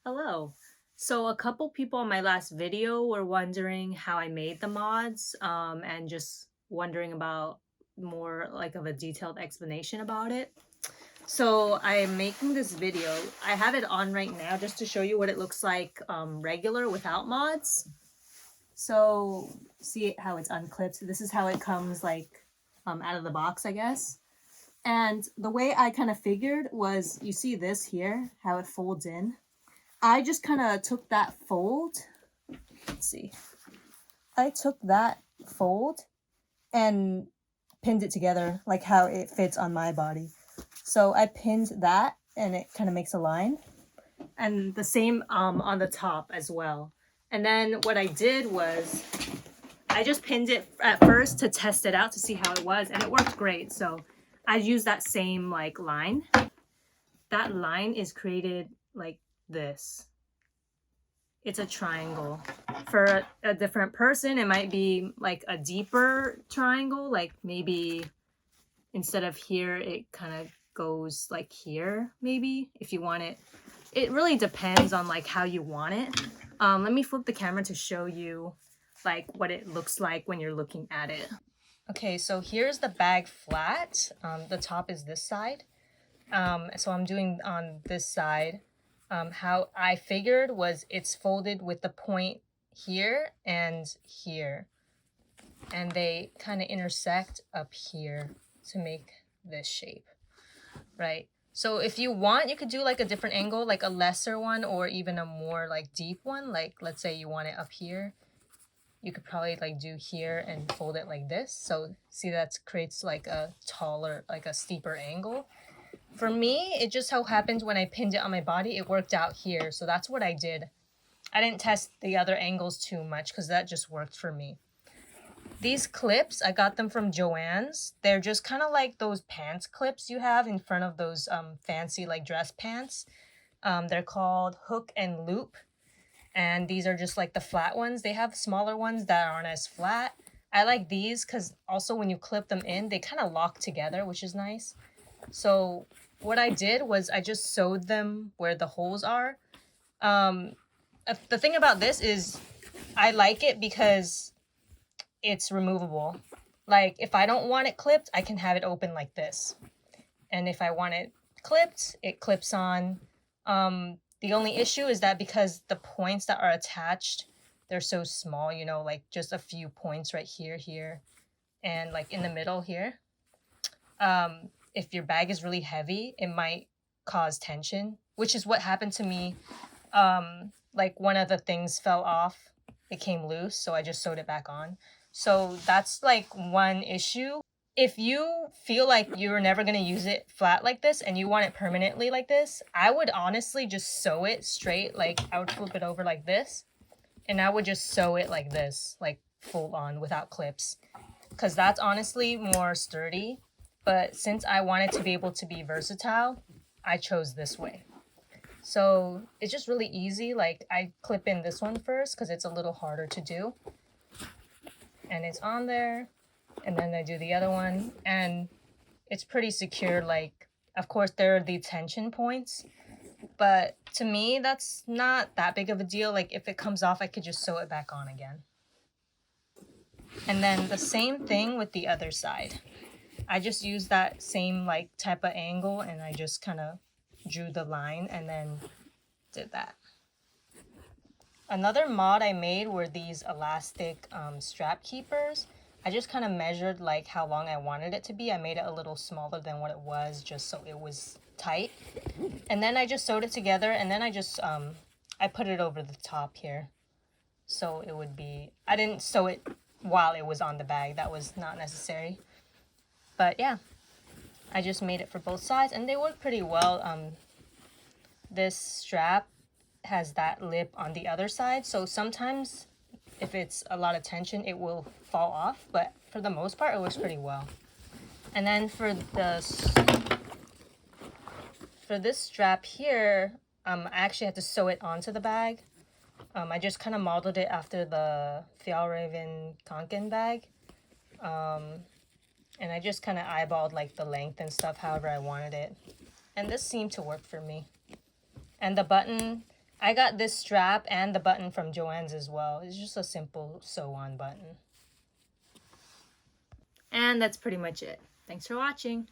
Hello. So a couple people on my last video were wondering how I made the mods, and just wondering about more like of a detailed explanation about it. So I am making this video. I have it on right now just to show you what it looks like regular without mods. So see how it's unclipped. This is how it comes like out of the box, I guess. And the way I kind of figured was, you see this here, how it folds in. I just kind of took that fold. Let's see. I took that fold and pinned it together like how it fits on my body. So I pinned that and it kind of makes a line. And the same on the top as well. And then what I did was I just pinned it at first to test it out to see how it was, and it worked great. So I used that same like line. That line is created like this. It's a triangle. For a different person, it might be like a deeper triangle, like maybe instead of here, it kind of goes like here, maybe, if you want it. It really depends on like how you want it. Let me flip the camera to show you like what it looks like when you're looking at it. Okay, so here's the bag flat. The top is this side. So I'm doing on this side. How I figured was it's folded with the point here and here, and they kind of intersect up here to make this shape, right? So if you want, you could do like a different angle, like a lesser one or even a more like deep one. Like let's say you want it up here, you could probably like do here and fold it like this. So see, that creates like a taller, like a steeper angle. For me, it just so happened when I pinned it on my body, it worked out here. So that's what I did. I didn't test the other angles too much because that just worked for me. These clips, I got them from Joann's. They're just kind of like those pants clips you have in front of those fancy like dress pants. They're called hook and loop. And these are just like the flat ones. They have smaller ones that aren't as flat. I like these because also when you clip them in, they kind of lock together, which is nice. So what I did was I just sewed them where the holes are. The thing about this is I like it because it's removable. Like if I don't want it clipped, I can have it open like this. And if I want it clipped, it clips on. The only issue is that because the points that are attached, they're so small, you know, like just a few points right here, and like in the middle here. If your bag is really heavy, it might cause tension, which is what happened to me. Like one of the things fell off, it came loose, so I just sewed it back on. So that's like one issue. If you feel like you're never going to use it flat like this and you want it permanently like this, I would honestly just sew it straight. Like I would flip it over like this and I would just sew it like this, like full on without clips, because that's honestly more sturdy. But since I wanted to be able to be versatile, I chose this way. So it's just really easy. Like I clip in this one first because it's a little harder to do. And it's on there. And then I do the other one. And it's pretty secure. Like, of course, there are the tension points. But to me, that's not that big of a deal. Like if it comes off, I could just sew it back on again. And then the same thing with the other side. I just used that same like type of angle and I just kind of drew the line and then did that. Another mod I made were these elastic strap keepers. I just kind of measured like how long I wanted it to be. I made it a little smaller than what it was just so it was tight. And then I just sewed it together and then I just, I put it over the top here. So it would be, I didn't sew it while it was on the bag. That was not necessary. But yeah, I just made it for both sides and they work pretty well. This strap has that lip on the other side. So sometimes if it's a lot of tension, it will fall off. But for the most part, it works pretty well. And then for this strap here, I actually had to sew it onto the bag. I just kind of modeled it after the Fjallraven Kanken bag. And I just kind of eyeballed like the length and stuff however I wanted it. And this seemed to work for me. And the button, I got this strap and the button from Joann's as well. It's just a simple sew-on button. And that's pretty much it. Thanks for watching.